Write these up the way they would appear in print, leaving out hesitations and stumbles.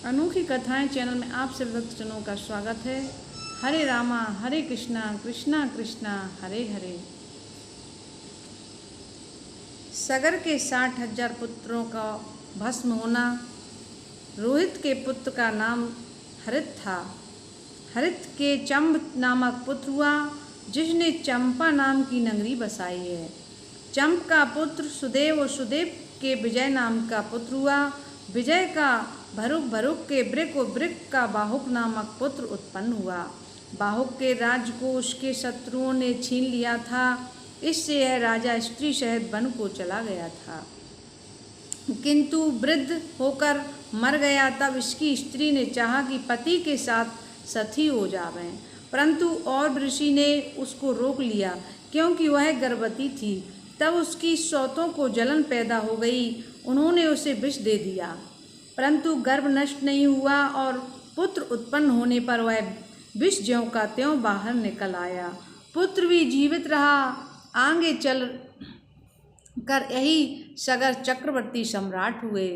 अनोखी कथाएं चैनल में आप सभी भक्तजनों का स्वागत है। हरे रामा हरे कृष्णा कृष्णा कृष्णा हरे हरे। सगर के 60,000 पुत्रों का भस्म होना। रोहित के पुत्र का नाम हरित था। हरित के चंब नामक पुत्र हुआ, जिसने चंपा नाम की नगरी बसाई है। चंप का पुत्र सुदेव और सुदेव के विजय नाम का पुत्र हुआ। विजय का भरुक, भरुक के ब्रिक और ब्रिक का बाहुक नामक पुत्र उत्पन्न हुआ। बाहुक के राज्य को उसके शत्रुओं ने छीन लिया था, इससे यह राजा स्त्री सहित वन को चला गया था। किंतु वृद्ध होकर मर गया। तब इसकी स्त्री ने चाहा कि पति के साथ सती हो जावें, परंतु और ऋषि ने उसको रोक लिया, क्योंकि वह गर्भवती थी। तब उसकी सौतों को जलन पैदा हो गई। उन्होंने उसे विष दे दिया, परंतु गर्भ नष्ट नहीं हुआ और पुत्र उत्पन्न होने पर वह विष ज्यों का त्यों बाहर निकल आया। पुत्र भी जीवित रहा। आगे चल कर यही सगर चक्रवर्ती सम्राट हुए।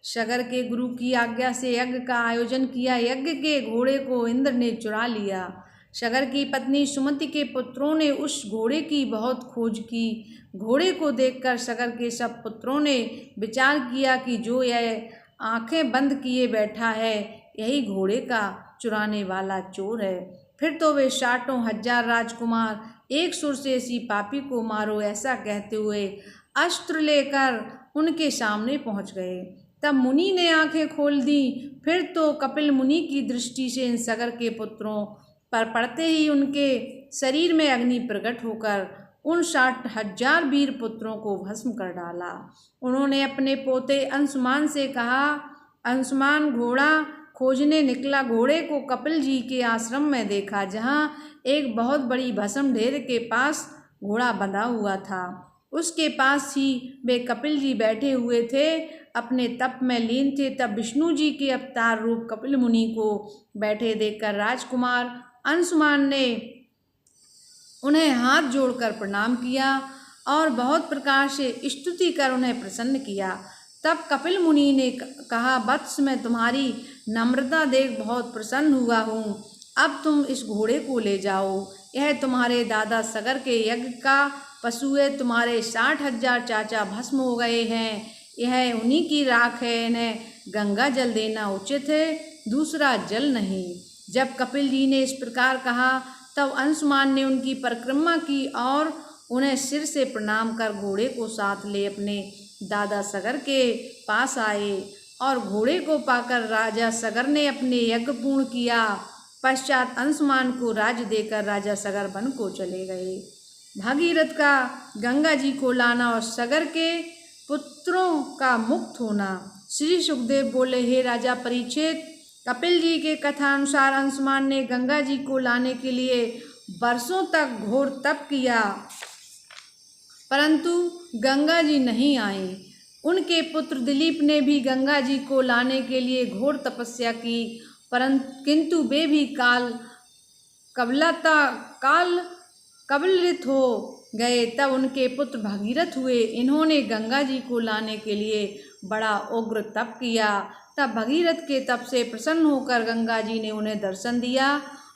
सगर के गुरु की आज्ञा से यज्ञ का आयोजन किया। यज्ञ के घोड़े को इंद्र ने चुरा लिया। सगर की पत्नी सुमति के पुत्रों ने उस घोड़े की बहुत खोज की। घोड़े को देखकर सगर के सब पुत्रों ने विचार किया कि जो यह आंखें बंद किए बैठा है, यही घोड़े का चुराने वाला चोर है। फिर तो वे 60,000 राजकुमार एक सुर से इसी पापी को मारो, ऐसा कहते हुए अस्त्र लेकर उनके सामने पहुंच गए। तब मुनि ने आंखें खोल दी। फिर तो कपिल मुनि की दृष्टि से इन सगर के पुत्रों पर पड़ते ही उनके शरीर में अग्नि प्रकट होकर उन 60,000 वीर पुत्रों को भस्म कर डाला। उन्होंने अपने पोते अंशुमान से कहा, अंशुमान घोड़ा खोजने निकला। घोड़े को कपिल जी के आश्रम में देखा, जहाँ एक बहुत बड़ी भस्म ढेर के पास घोड़ा बंधा हुआ था। उसके पास ही वे कपिल जी बैठे हुए थे, अपने तप में लीन थे। तब विष्णु जी के अवतार रूप कपिल मुनि को बैठे देखकर राजकुमार अंशुमान ने उन्हें हाथ जोड़कर प्रणाम किया और बहुत प्रकार से स्तुति कर उन्हें प्रसन्न किया। तब कपिल मुनि ने कहा, वत्स मैं तुम्हारी नम्रता देख बहुत प्रसन्न हुआ हूँ। अब तुम इस घोड़े को ले जाओ। यह तुम्हारे दादा सगर के यज्ञ का पशु है। तुम्हारे 60,000 चाचा भस्म हो गए हैं, यह उन्हीं की राख है। इन्हें गंगा जल देना उचित है, दूसरा जल नहीं। जब कपिल जी ने इस प्रकार कहा, तब अंशुमान ने उनकी परिक्रमा की और उन्हें सिर से प्रणाम कर घोड़े को साथ ले अपने दादा सगर के पास आए। और घोड़े को पाकर राजा सगर ने अपने यज्ञ पूर्ण किया। पश्चात अंशुमान को राज्य देकर राजा सगर वन को चले गए। भागीरथ का गंगा जी को लाना और सगर के पुत्रों का मुक्त होना। श्री सुखदेव बोले, हे राजा परीक्षित, कपिल जी के कथा अनुसार अंशुमान ने गंगा जी को लाने के लिए वर्षों तक घोर तप किया, परंतु गंगा जी नहीं आई। उनके पुत्र दिलीप ने भी गंगा जी को लाने के लिए घोर तपस्या की, किंतु वे भी कबलित हो गए। तब उनके पुत्र भागीरथ हुए। इन्होंने गंगा जी को लाने के लिए बड़ा उग्र तप किया। तब भगीरथ के तप से प्रसन्न होकर गंगा जी ने उन्हें दर्शन दिया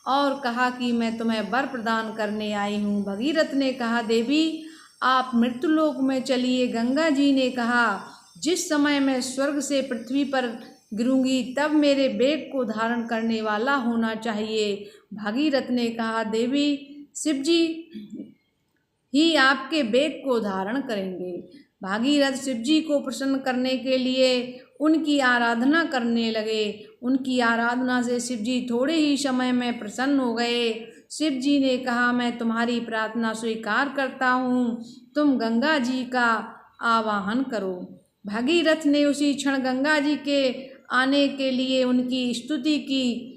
और कहा कि मैं तुम्हें वर प्रदान करने आई हूँ। भगीरथ ने कहा, देवी आप मृत्युलोक में चलिए। गंगा जी ने कहा, जिस समय मैं स्वर्ग से पृथ्वी पर गिरूंगी तब मेरे बेग को धारण करने वाला होना चाहिए। भागीरथ ने कहा, देवी शिवजी ही आपके बेग को धारण करेंगे। भागीरथ शिवजी को प्रसन्न करने के लिए उनकी आराधना करने लगे। उनकी आराधना से शिवजी थोड़े ही समय में प्रसन्न हो गए। शिवजी ने कहा, मैं तुम्हारी प्रार्थना स्वीकार करता हूँ, तुम गंगा जी का आवाहन करो। भागीरथ ने उसी क्षण गंगा जी के आने के लिए उनकी स्तुति की।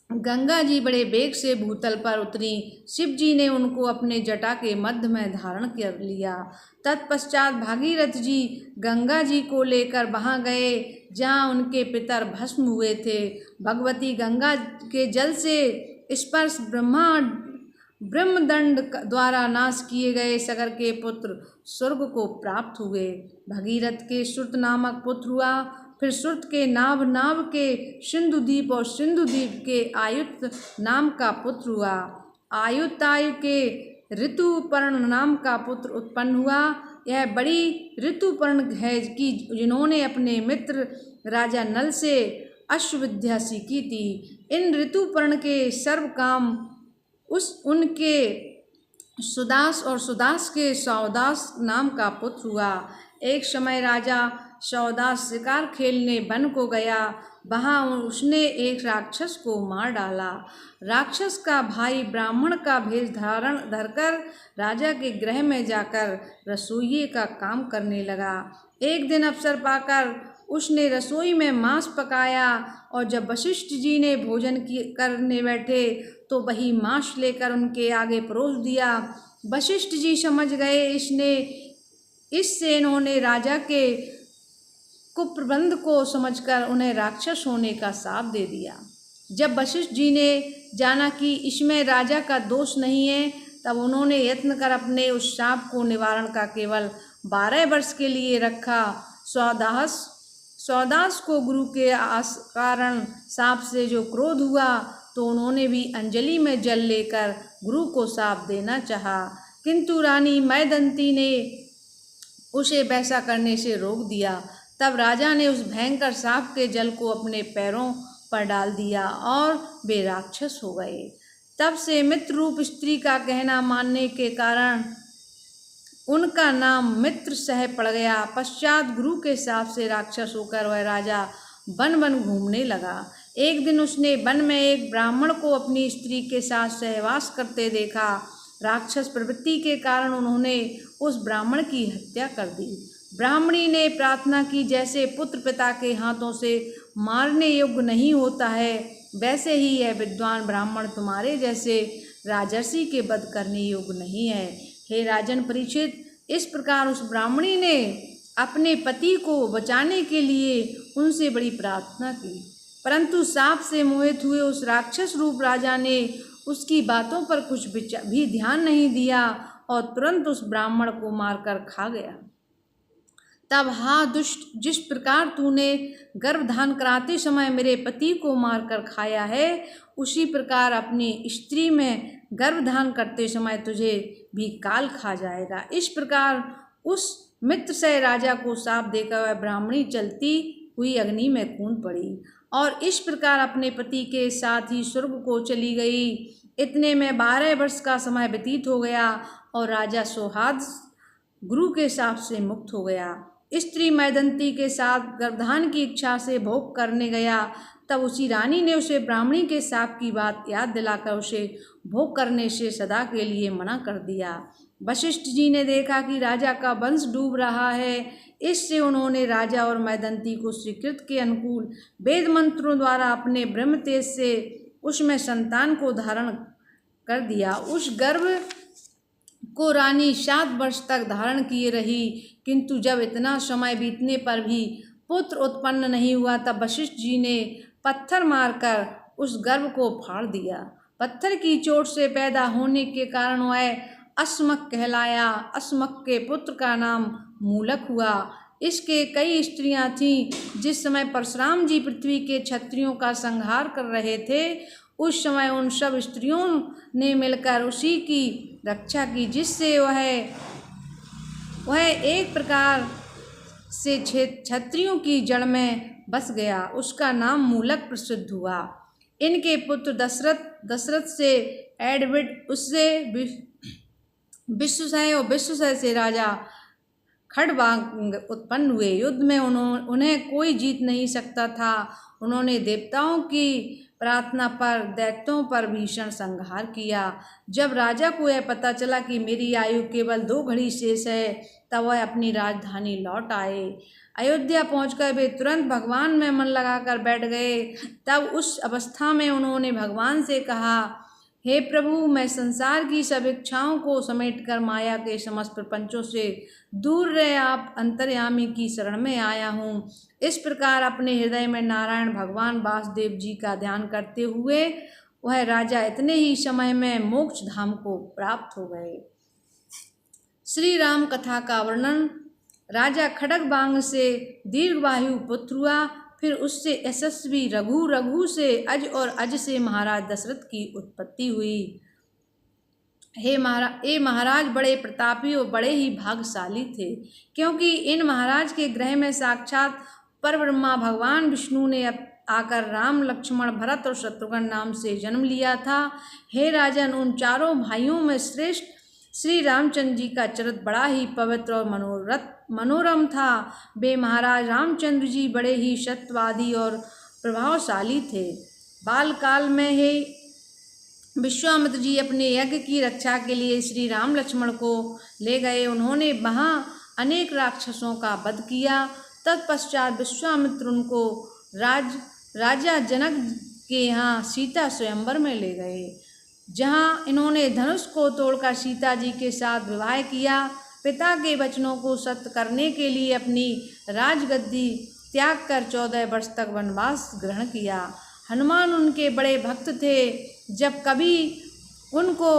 गंगा जी बड़े वेग से भूतल पर उतरी। शिव जी ने उनको अपने जटा के मध्य में धारण कर लिया। तत्पश्चात भागीरथ जी गंगा जी को लेकर वहाँ गए जहाँ उनके पितर भस्म हुए थे। भगवती गंगा के जल से स्पर्श ब्रह्मदंड द्वारा नाश किए गए सगर के पुत्र स्वर्ग को प्राप्त हुए। भगीरथ के श्रुत नामक पुत्र हुआ। फिर सुरत के नाभ, नाभ के सिंधुदीप और सिंधुदीप के आयुत नाम का पुत्र हुआ। आयुतायु के ऋतुपर्ण नाम का पुत्र उत्पन्न हुआ। यह बड़ी ऋतुपर्ण है कि जिन्होंने अपने मित्र राजा नल से अश्वविद्या सीखी थी। इन ऋतुपर्ण के सर्व काम उनके सुदास और सुदास के सौदास नाम का पुत्र हुआ। एक समय राजा सौदास शिकार खेलने वन को गया। वहाँ उसने एक राक्षस को मार डाला। राक्षस का भाई ब्राह्मण का भेष धारण धरकर राजा के गृह में जाकर रसोइये का काम करने लगा। एक दिन अवसर पाकर उसने रसोई में मांस पकाया और जब वशिष्ठ जी ने भोजन करने बैठे तो वही मांस लेकर उनके आगे परोस दिया। वशिष्ठ जी समझ गए इससे इन्होंने राजा के कुप्रबंध को समझकर उन्हें राक्षस होने का शाप दे दिया। जब वशिष्ठ जी ने जाना कि इसमें राजा का दोष नहीं है, तब उन्होंने यत्न कर अपने उस शाप को निवारण का केवल 12 वर्ष के लिए रखा। सौदास को गुरु के कारण शाप से जो क्रोध हुआ तो उन्होंने भी अंजलि में जल लेकर गुरु को शाप देना चाहा, किंतु रानी मैदंती ने उसे वैसा करने से रोक दिया। तब राजा ने उस भयंकर शाप के जल को अपने पैरों पर डाल दिया और वे राक्षस हो गए। तब से मित्र रूप स्त्री का कहना मानने के कारण उनका नाम मित्र सह पड़ गया। पश्चात गुरु के शाप से राक्षस होकर वह राजा वन वन घूमने लगा। एक दिन उसने वन में एक ब्राह्मण को अपनी स्त्री के साथ सहवास करते देखा। राक्षस प्रवृत्ति के कारण उन्होंने उस ब्राह्मण की हत्या कर दी। ब्राह्मणी ने प्रार्थना की, जैसे पुत्र पिता के हाथों से मारने योग्य नहीं होता है, वैसे ही यह विद्वान ब्राह्मण तुम्हारे जैसे राजर्षि के वध करने योग्य नहीं है। हे राजन परीक्षित, इस प्रकार उस ब्राह्मणी ने अपने पति को बचाने के लिए उनसे बड़ी प्रार्थना की, परंतु शाप से मोहित हुए उस राक्षस रूप राजा ने उसकी बातों पर कुछ भी ध्यान नहीं दिया और तुरंत उस ब्राह्मण को मारकर खा गया। तब हा दुष्ट, जिस प्रकार तूने गर्भधान कराते समय मेरे पति को मारकर खाया है, उसी प्रकार अपनी स्त्री में गर्भधान करते समय तुझे भी काल खा जाएगा। इस प्रकार उस मित्र से राजा को शाप देकर वह ब्राह्मणी चलती हुई अग्नि में कूद पड़ी और इस प्रकार अपने पति के साथ ही स्वर्ग को चली गई। इतने में 12 वर्ष का समय व्यतीत हो गया और राजा सोहाद गुरु के शाप से मुक्त हो गया। स्त्री मैदंती के साथ गर्भधान की इच्छा से भोग करने गया। तब उसी रानी ने उसे ब्राह्मणी के शाप की बात याद दिलाकर उसे भोग करने से सदा के लिए मना कर दिया। वशिष्ठ जी ने देखा कि राजा का वंश डूब रहा है, इससे उन्होंने राजा और मैदंती को स्वीकृत के अनुकूल वेद मंत्रों द्वारा अपने ब्रह्म तेज से उसमें संतान को धारण कर दिया। उस गर्भ को रानी 7 वर्ष तक धारण किए रही, किंतु जब इतना समय बीतने पर भी पुत्र उत्पन्न नहीं हुआ, तब वशिष्ठ जी ने पत्थर मारकर उस गर्भ को फाड़ दिया। पत्थर की चोट से पैदा होने के कारण वह अस्मक कहलाया। अस्मक के पुत्र का नाम मूलक हुआ। इसके कई स्त्रियां थीं। जिस समय परशुराम जी पृथ्वी के क्षत्रियों का संहार कर रहे थे, उस समय उन सब स्त्रियों ने मिलकर उसी की रक्षा की, जिससे वह एक प्रकार से क्षत्रियों की जड़ में बस गया। उसका नाम मूलक प्रसिद्ध हुआ। इनके पुत्र दशरथ से एडविड, उससे विश्वसय और विश्वसय से राजा खड़बांग उत्पन्न हुए। युद्ध में उन्हें कोई जीत नहीं सकता था। उन्होंने देवताओं की प्रार्थना पर दैत्यों पर भीषण संहार किया। जब राजा को यह पता चला कि मेरी आयु केवल 2 घड़ी शेष है, तब वह अपनी राजधानी लौट आए। अयोध्या पहुंचकर वे तुरंत भगवान में मन लगाकर बैठ गए। तब उस अवस्था में उन्होंने भगवान से कहा, हे प्रभु, मैं संसार की सब इच्छाओं को समेटकर माया के समस्त प्रपंचों से दूर रहे आप अंतर्यामी की शरण में आया हूँ। इस प्रकार अपने हृदय में नारायण भगवान वासुदेव जी का ध्यान करते हुए वह राजा इतने ही समय में मोक्ष धाम को प्राप्त हो गए। श्री राम कथा का वर्णन। राजा खड्गवांग से दीर्घवायु पुत्र हुआ। फिर उससे यशस्वी रघु, रघु से अज और अज से महाराज दशरथ की उत्पत्ति हुई। हे महाराज बड़े प्रतापी और बड़े ही भाग्यशाली थे, क्योंकि इन महाराज के गृह में साक्षात परब्रह्मा भगवान विष्णु ने आकर राम, लक्ष्मण, भरत और शत्रुघ्न नाम से जन्म लिया था। हे राजन, उन चारों भाइयों में श्रेष्ठ श्री रामचंद्र जी का चरित्र बड़ा ही पवित्र और मनोरम था। वे महाराज रामचंद्र जी बड़े ही सत्यवादी और प्रभावशाली थे। बालकाल में ही विश्वामित्र जी अपने यज्ञ की रक्षा के लिए श्री राम लक्ष्मण को ले गए। उन्होंने वहाँ अनेक राक्षसों का वध किया। तत्पश्चात विश्वामित्र उनको राजा जनक के यहाँ सीता स्वयंवर में ले गए, जहाँ इन्होंने धनुष को तोड़कर सीता जी के साथ विवाह किया। पिता के वचनों को सत्य करने के लिए अपनी राजगद्दी त्याग कर 14 वर्ष तक वनवास ग्रहण किया। हनुमान उनके बड़े भक्त थे। जब कभी उनको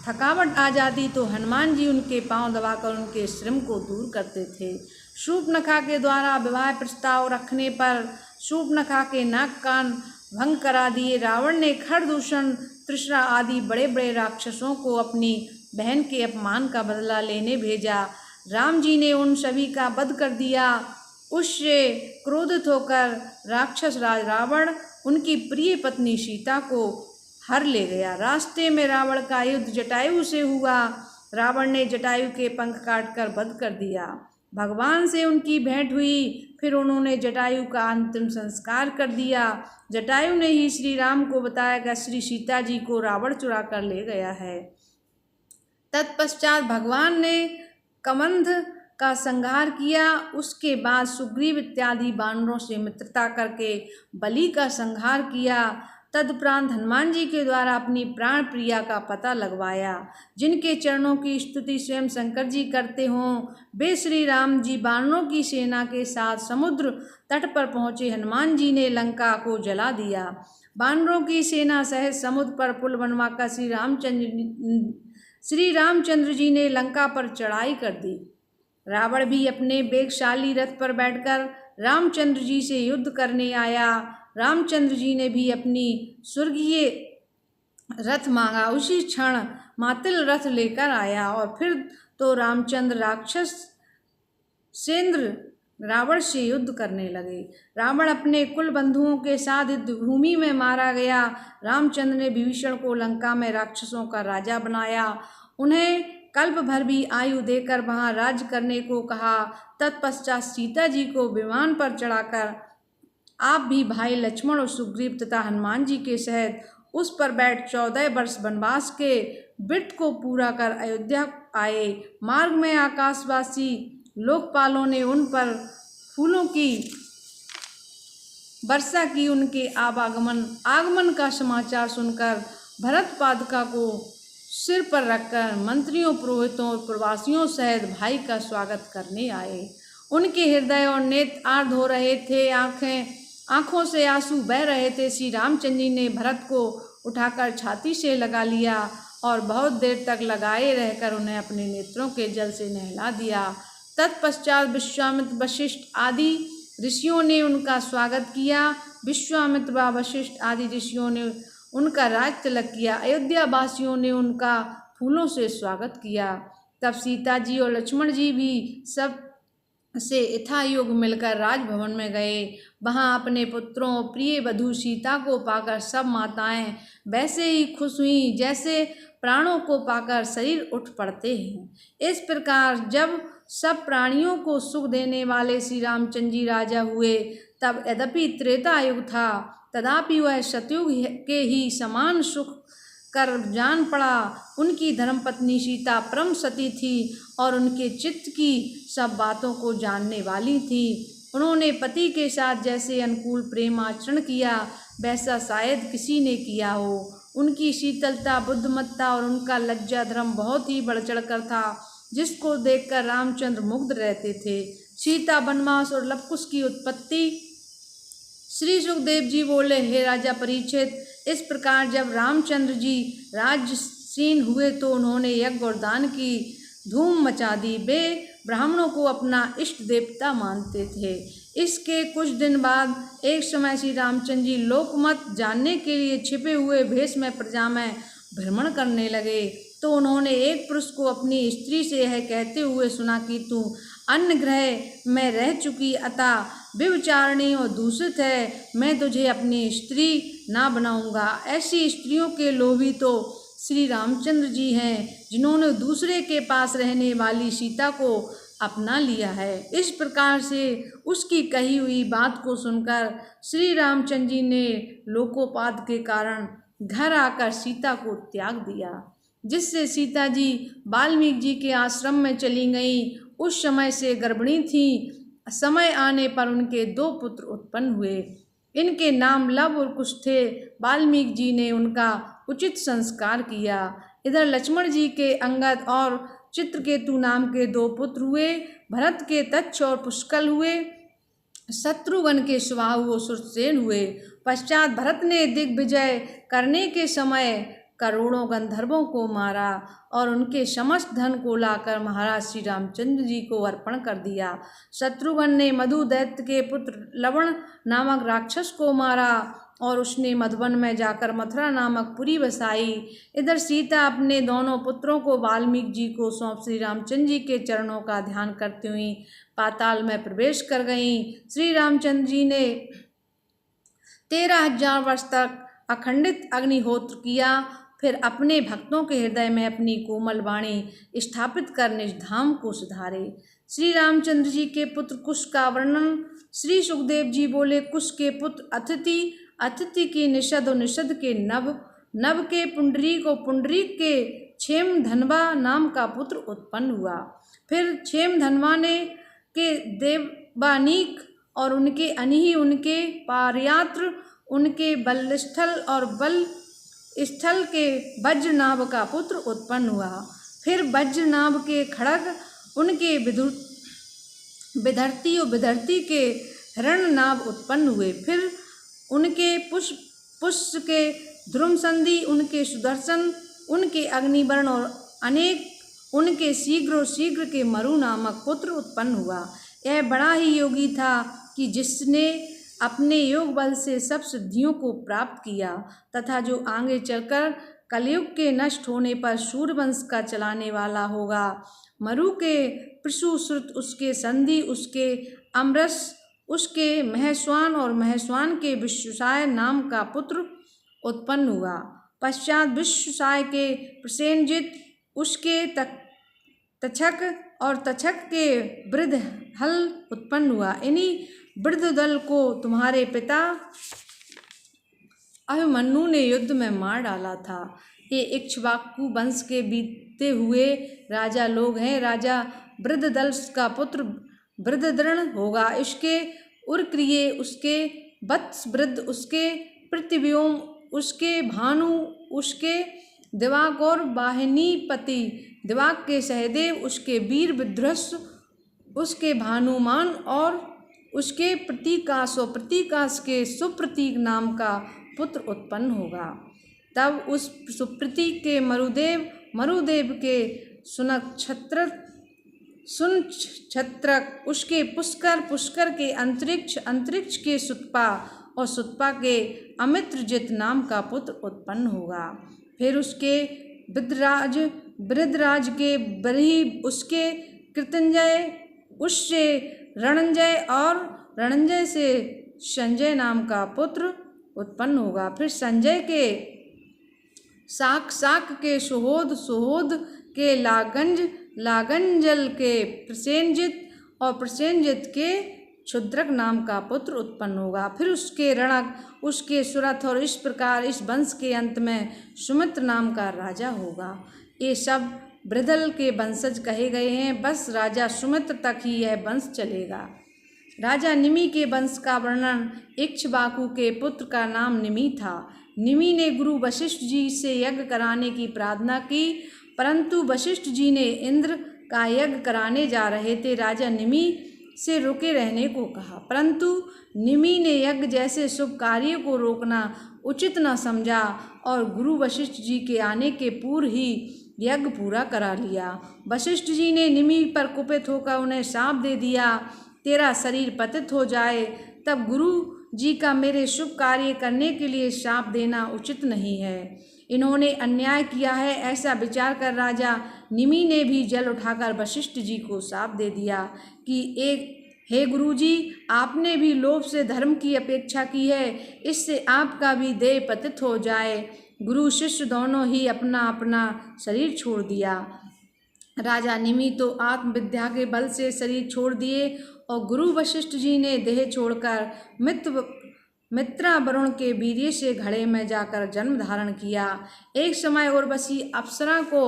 थकावट आ जाती तो हनुमान जी उनके पांव दबाकर उनके श्रम को दूर करते थे। शूर्पणखा के द्वारा विवाह प्रस्ताव रखने पर शूर्पणखा के नाक कान भंग करा दिए। रावण ने खरदूषण, त्रिशरा आदि बड़े बड़े राक्षसों को अपनी बहन के अपमान का बदला लेने भेजा। राम जी ने उन सभी का वध कर दिया। उससे क्रोधित होकर राक्षस राज रावण उनकी प्रिय पत्नी सीता को हर ले गया। रास्ते में रावण का युद्ध जटायु से हुआ। रावण ने जटायु के पंख काटकर वध कर दिया। भगवान से उनकी भेंट हुई। फिर उन्होंने जटायु का अंतिम संस्कार कर दिया। जटायु ने ही श्री राम को बताया कि श्री सीता जी को रावण चुरा कर ले गया है। तत्पश्चात भगवान ने कमंध का संहार किया। उसके बाद सुग्रीव इत्यादि वानरों से मित्रता करके बलि का संहार किया। तदुपरांत हनुमान जी के द्वारा अपनी प्राण प्रिया का पता लगवाया। जिनके चरणों की स्तुति स्वयं शंकर जी करते हों, वे श्री राम जी वानरों की सेना के साथ समुद्र तट पर पहुँचे। हनुमान जी ने लंका को जला दिया। वानरों की सेना सहित समुद्र पर पुल बनवाकर श्री रामचंद्र जी ने लंका पर चढ़ाई कर दी। रावण भी अपने वेगशाली रथ पर बैठकर रामचंद्र जी से युद्ध करने आया। रामचंद्र जी ने भी अपनी स्वर्गीय रथ मांगा। उसी क्षण मातिल रथ लेकर आया और फिर तो रामचंद्र राक्षस सेंद्र रावण से युद्ध करने लगे। रावण अपने कुल बंधुओं के साथ युद्ध भूमि में मारा गया। रामचंद्र ने विभीषण को लंका में राक्षसों का राजा बनाया। उन्हें कल्प भर भी आयु देकर वहां राज्य करने को कहा। तत्पश्चात सीता जी को विमान पर चढ़ाकर आप भी भाई लक्ष्मण और सुग्रीव तथा हनुमान जी के सहित उस पर बैठ 14 वर्ष वनवास के व्रत को पूरा कर अयोध्या आए। मार्ग में आकाशवासी लोकपालों ने उन पर फूलों की वर्षा की। उनके आगमन का समाचार सुनकर भरत पादुका को सिर पर रखकर मंत्रियों, पुरोहितों और प्रवासियों सहित भाई का स्वागत करने आए। उनके हृदय और नेत्र आर्द्र हो रहे थे, आंखों से आंसू बह रहे थे। श्री रामचंद्र जी ने भरत को उठाकर छाती से लगा लिया और बहुत देर तक लगाए रहकर उन्हें अपने नेत्रों के जल से नहला दिया। तत्पश्चात विश्वामित्र, वशिष्ठ आदि ऋषियों ने उनका स्वागत किया। विश्वामित्र व वशिष्ठ आदि ऋषियों ने उनका राज तिलक किया। अयोध्या वासियों ने उनका फूलों से स्वागत किया। तब सीता जी और लक्ष्मण जी भी सब से यथायोग मिलकर राजभवन में गए। वहां अपने पुत्रों प्रिय वधू सीता को पाकर सब माताएं वैसे ही खुश हुईं जैसे प्राणों को पाकर शरीर उठ पड़ते हैं। इस प्रकार जब सब प्राणियों को सुख देने वाले श्री रामचंद्र जी राजा हुए, तब यद्यपि त्रेता युग था, तथापि वह सतयुग के ही समान सुख कर जान पड़ा। उनकी धर्मपत्नी सीता परम सती थी और उनके चित्त की सब बातों को जानने वाली थी। उन्होंने पति के साथ जैसे अनुकूल प्रेम आचरण किया, वैसा शायद किसी ने किया हो। उनकी शीतलता, बुद्धिमत्ता और उनका लज्जा धर्म बहुत ही बढ़ चढ़ कर था, जिसको देखकर रामचंद्र मुग्ध रहते थे। सीता, वनवास और लवकुश की उत्पत्ति। श्री सुखदेव जी बोले, हे राजा परीक्षित, इस प्रकार जब रामचंद्र जी राजसीन हुए तो उन्होंने यज्ञ और दान की धूम मचा दी। वे ब्राह्मणों को अपना इष्ट देवता मानते थे। इसके कुछ दिन बाद एक समय श्री रामचंद्र जी लोकमत जानने के लिए छिपे हुए भेष में प्रजा में भ्रमण करने लगे, तो उन्होंने एक पुरुष को अपनी स्त्री से यह कहते हुए सुना कि तू अन्य ग्रह में रह चुकी अतः व्यभिचारिणी और दूषित है, मैं तुझे अपनी स्त्री ना बनाऊंगा। ऐसी स्त्रियों के लोभी तो श्री रामचंद्र जी हैं, जिन्होंने दूसरे के पास रहने वाली सीता को अपना लिया है। इस प्रकार से उसकी कही हुई बात को सुनकर श्री रामचंद्र जी ने लोकोपात के कारण घर आकर सीता को त्याग दिया, जिससे सीता जी वाल्मीकि जी के आश्रम में चली गईं। उस समय से गर्भिणी थी। समय आने पर उनके 2 पुत्र उत्पन्न हुए। इनके नाम लव और कुश थे। वाल्मीकि जी ने उनका उचित संस्कार किया। इधर लक्ष्मण जी के अंगद और चित्रकेतु नाम के 2 पुत्र हुए। भरत के तच्छ और पुष्कल हुए। शत्रुघ्न के सुबाहु और सुरसेन हुए। पश्चात भरत ने दिग्विजय करने के समय करोड़ों गंधर्वों को मारा और उनके समस्त धन को लाकर महाराज श्री रामचंद्र जी को अर्पण कर दिया। शत्रुघ्न ने मधु दैत्य के पुत्र लवण नामक राक्षस को मारा और उसने मधुबन में जाकर मथुरा नामक पुरी बसाई। इधर सीता अपने दोनों पुत्रों को वाल्मीकि जी को सौंप श्री रामचंद्र जी के चरणों का ध्यान करती हुई पाताल में प्रवेश कर गईं। श्री रामचंद्र जी ने 13,000 वर्ष तक अखंडित अग्निहोत्र किया। फिर अपने भक्तों के हृदय में अपनी कोमल वाणी स्थापित कर निज धाम को सुधारे। श्री रामचंद्र जी के पुत्र कुश का वर्णन श्री सुखदेव जी बोले, कुश के पुत्र अतिथि, अतिथि की निषद और निषद के नभ, नभ के पुंडरीक और पुंडरीक के क्षेम धनवा नाम का पुत्र उत्पन्न हुआ। फिर क्षेम धनवा ने के देवानीक और उनके अनिहि, उनके पारयात्र, उनके बलस्थल और बल स्थल के वज्रनाभ का पुत्र उत्पन्न हुआ। फिर वज्रनाभ के खड़ग, उनके विधरती और विधरती के हिरण्यनाभ उत्पन्न हुए। फिर उनके पुष्प के ध्रुमसंधि, उनके सुदर्शन, उनके अग्निवर्ण और अनेक उनके शीघ्र के मरु नामक पुत्र उत्पन्न हुआ। यह बड़ा ही योगी था कि जिसने अपने योग बल से सब सिद्धियों को प्राप्त किया तथा जो आगे चलकर कलयुग के नष्ट होने पर सूर्यवंश का चलाने वाला होगा। मरु के पृषुश्रुत, उसके संधि, उसके अमरस, उसके महेश्वान और महेश्वान के विश्वसाय नाम का पुत्र उत्पन्न हुआ। पश्चात विश्वसाय के प्रसेनजित, उसके तक्षक और तक्षक के वृद्धहल उत्पन्न हुआ। इन्हीं वृद्धदल को तुम्हारे पिता अभिमन्यु ने युद्ध में मार डाला था। ये इक्ष्वाकु वंश के बीते हुए राजा लोग हैं। राजा वृद्धदल का पुत्र वृद्धदृण होगा। इसके उर्क्रिये, उसके वत्स वृद्ध, उसके पृथ्व्योम, उसके भानु, उसके दिवाक और वाहिनीपति, दिवाक के सहदेव, उसके वीर विध्वंस, उसके भानुमान और उसके प्रतीकाश और प्रतीकाश के सुप्रतीक नाम का पुत्र उत्पन्न होगा। तब उस सुप्रतीक के मरुदेव, मरुदेव के सुनक्षत्रक, उसके पुष्कर, पुष्कर के अंतरिक्ष, अंतरिक्ष के सुतपा और सुतपा के अमित्रजित नाम का पुत्र उत्पन्न होगा। फिर उसके वृद्धराज, वृद्धराज के बरही, उसके कृतंजय, उससे रणंजय और रणंजय से संजय नाम का पुत्र उत्पन्न होगा। फिर संजय के शाक, शाक के सुहोद, सुहोद के लागंज, लागंजल के प्रसेनजित और प्रसेनजित के क्षुद्रक नाम का पुत्र उत्पन्न होगा। फिर उसके रणक, उसके सुरथ और इस प्रकार इस वंश के अंत में सुमित्र नाम का राजा होगा। ये सब वृद्धल के वंशज कहे गए हैं। बस राजा सुमित्र तक ही यह वंश चलेगा। राजा निमि के वंश का वर्णन, इक्ष्वाकु के पुत्र का नाम निमि था। निमि ने गुरु वशिष्ठ जी से यज्ञ कराने की प्रार्थना की, परंतु वशिष्ठ जी ने इंद्र का यज्ञ कराने जा रहे थे। राजा निमि से रुके रहने को कहा, परंतु निमि ने यज्ञ जैसे शुभ कार्य को रोकना उचित न समझा और गुरु वशिष्ठ जी के आने के पूर्व ही यज्ञ पूरा करा लिया। वशिष्ठ जी ने निमि पर कुपित होकर उन्हें शाप दे दिया, तेरा शरीर पतित हो जाए। तब गुरु जी का मेरे शुभ कार्य करने के लिए शाप देना उचित नहीं है। इन्होंने अन्याय किया है, ऐसा विचार कर राजा निमि ने भी जल उठाकर वशिष्ठ जी को शाप दे दिया कि हे गुरुजी, आपने भी लोभ से धर्म की अपेक्षा की है, इससे आपका भी देह पतित हो जाए। गुरु शिष्य दोनों ही अपना अपना शरीर छोड़ दिया। राजा निमि तो आत्मविद्या के बल से शरीर छोड़ दिए और गुरु वशिष्ठ जी ने देह छोड़कर मित्रा वरुण के वीर्य से घड़े में जाकर जन्म धारण किया। एक समय उर्वशी अप्सरा को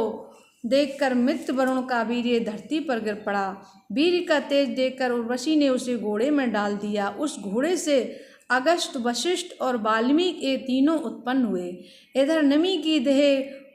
देखकर मित्र वरुण का वीर्य धरती पर गिर पड़ा। वीर्य का तेज देखकर उर्वशी ने उसे घोड़े में डाल दिया। उस घोड़े से अगस्त, वशिष्ठ और वाल्मीकि ये तीनों उत्पन्न हुए। इधर निमि की देह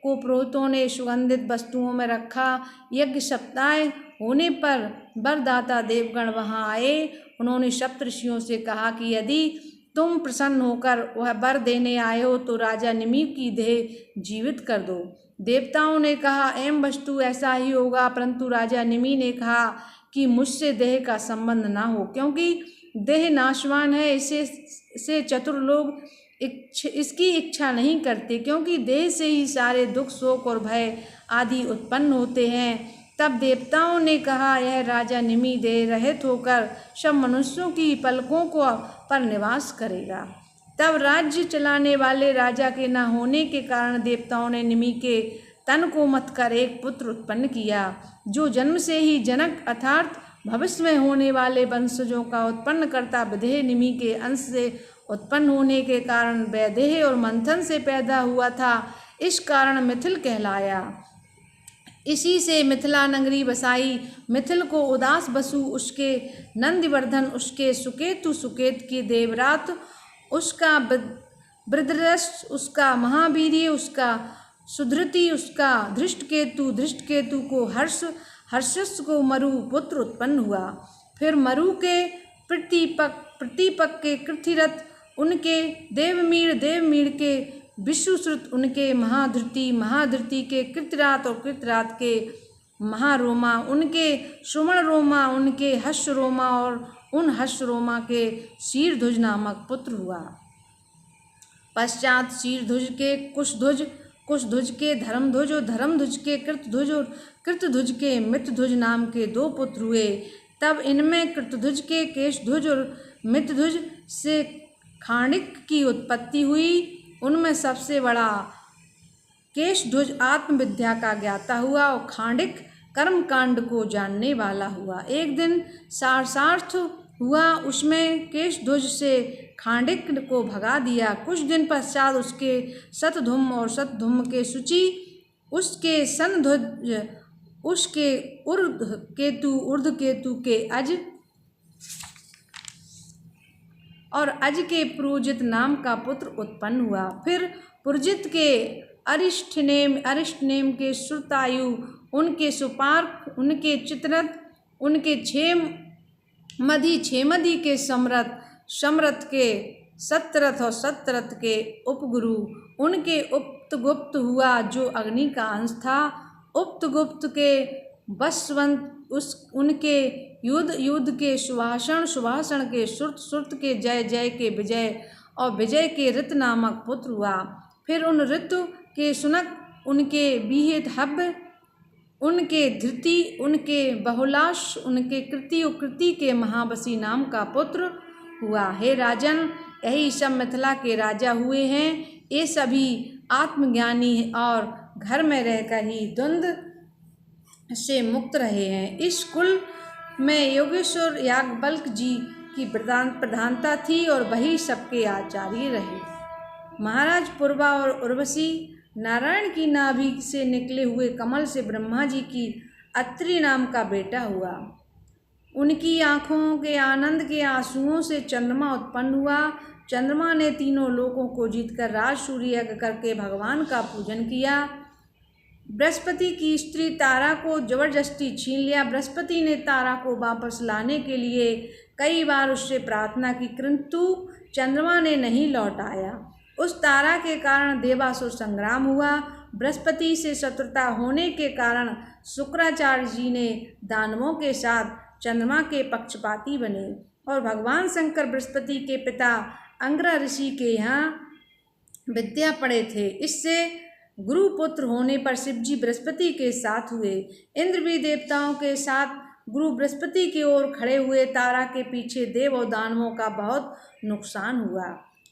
को पुरोहितों ने सुगंधित वस्तुओं में रखा। यज्ञ सप्ताह होने पर वरदाता देवगण वहां आए। उन्होंने सप्तऋषियों से कहा कि यदि तुम प्रसन्न होकर वह वर देने आए हो तो राजा निमि की देह जीवित कर दो। देवताओं ने कहा एवं वस्तु ऐसा ही होगा, परंतु राजा निमि ने कहा कि मुझसे देह का संबंध ना हो, क्योंकि देह नाशवान है। इसे चतुर लोग इसकी इच्छा नहीं करते, क्योंकि देह से ही सारे दुख, शोक और भय आदि उत्पन्न होते हैं। तब देवताओं ने कहा यह राजा निमि देह रहित होकर सब मनुष्यों की पलकों को पर निवास करेगा। तब राज्य चलाने वाले राजा के न होने के कारण देवताओं ने निमि के तन को मत कर एक पुत्र उत्पन्न किया, जो जन्म से ही जनक अर्थात भविष्य में होने वाले वंशजों का उत्पन्न करता विदेह निमि के अंश से उत्पन्न होने के कारण वैदेह और मंथन से पैदा हुआ था। इस कारण मिथिल कहलाया। इसी से मिथिला नगरी बसाई। मिथिल को उदास बसु, उसके नंदिवर्धन, उसके सुकेतु, सुकेत की देवरात, उसका वृद्रस, उसका महावीर्य, उसका सुधृति, उसका धृष्टकेतु, धृष्टकेतु को हर्ष, हर्षस को मरु पुत्र उत्पन्न हुआ। फिर मरु के प्रतिपक के कृथिरथ, उनके देवमीर, देवमीर के विश्वश्रुत, उनके महाधृति, महाधृति के कृतरात और कृतरात के महारोमा, उनके सुमण रोमा, उनके हर्ष रोमा और उन हर्ष रोमा के शीरध्वज नामक पुत्र हुआ। पश्चात शीरध्वज के कुशध्वज, कुशध्वज के धर्मध्वज और धर्मध्वज के कृतध्वज और कृतध्वज के मित्रध्वज नाम के दो पुत्र हुए। तब इनमें कृतध्वज के केशध्वज और मित्रध्वज से खांडिक की उत्पत्ति हुई। उनमें सबसे बड़ा केशध्वज आत्मविद्या का ज्ञाता हुआ और खांडिक कर्मकांड को जानने वाला हुआ। एक दिन सारसार्थ हुआ, उसमें केशध्वज से खांडिक को भगा दिया। कुछ दिन पश्चात उसके शतधुम और शतधुम के सूची, उसके सनध्वज, उसके ऊर्ध केतु के अज और अज के पुरोजित नाम का पुत्र उत्पन्न हुआ। फिर पुरोजित के अरिष्टनेम के श्रुतायु, उनके सुपार्क, उनके चित्रथ, उनके छेमदी के समरथ, समरथ के सत्रथ और सत्रथ के उपगुरु, उनके उप्तगुप्त हुआ जो अग्नि का अंश था। उप्तगुप्त के वसवंत, उनके युद्ध के सुभाषण, सुभाषण के श्रुत, श्रुत के जय, जय के विजय और विजय के ऋत नामक पुत्र हुआ। फिर उन ऋतु के सुनक, उनके विहित हव्य, उनके धृति, उनके बहुलाश, उनके कृति और कृति के महाबसी नाम का पुत्र हुआ। हे राजन, यही सब मिथिला के राजा हुए हैं। ये सभी आत्मज्ञानी और घर में रहकर ही द्वंद्व से मुक्त रहे हैं। इस कुल में योगेश्वर याज्ञवल्क्य जी की प्रधानता थी और वही सबके आचार्य रहे। महाराज पूर्वा और उर्वशी नारायण की नाभि से निकले हुए कमल से ब्रह्मा जी की अत्रि नाम का बेटा हुआ। उनकी आँखों के आनंद के आंसुओं से चंद्रमा उत्पन्न हुआ। चंद्रमा ने तीनों लोकों को जीतकर राजसूय यज्ञ करके भगवान का पूजन किया। बृहस्पति की स्त्री तारा को जबरदस्ती छीन लिया। बृहस्पति ने तारा को वापस लाने के लिए कई बार उससे प्रार्थना की, किंतु चंद्रमा ने नहीं लौटाया। उस तारा के कारण देवासुर संग्राम हुआ। बृहस्पति से शत्रुता होने के कारण शुक्राचार्य जी ने दानवों के साथ चंद्रमा के पक्षपाती बने और भगवान शंकर बृहस्पति के पिता अंगिरा ऋषि के यहाँ विद्या पढ़े थे। इससे गुरुपुत्र होने पर शिवजी बृहस्पति के साथ हुए। इंद्र भी देवताओं के साथ गुरु बृहस्पति की ओर खड़े हुए। तारा के पीछे देव और दानवों का बहुत नुकसान हुआ।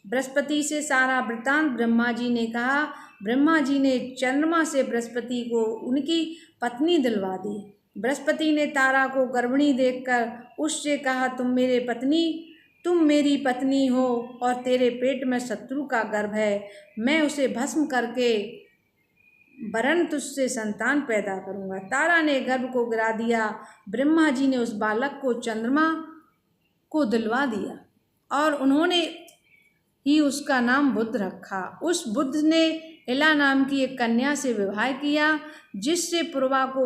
बृहस्पति से सारा वृत्तांत ब्रह्मा जी ने कहा। ब्रह्मा जी ने चंद्रमा से बृहस्पति को उनकी पत्नी दिलवा दी। बृहस्पति ने तारा को गर्भिणी देखकर उससे कहा, तुम मेरी पत्नी हो और तेरे पेट में शत्रु का गर्भ है। मैं उसे भस्म करके वरन तुझसे संतान पैदा करूंगा। तारा ने गर्भ को गिरा दिया। ब्रह्मा जी ने उस बालक को चंद्रमा को दिलवा दिया और उन्होंने ही उसका नाम बुध रखा। उस बुध ने इला नाम की एक कन्या से विवाह किया, जिससे पूर्वा को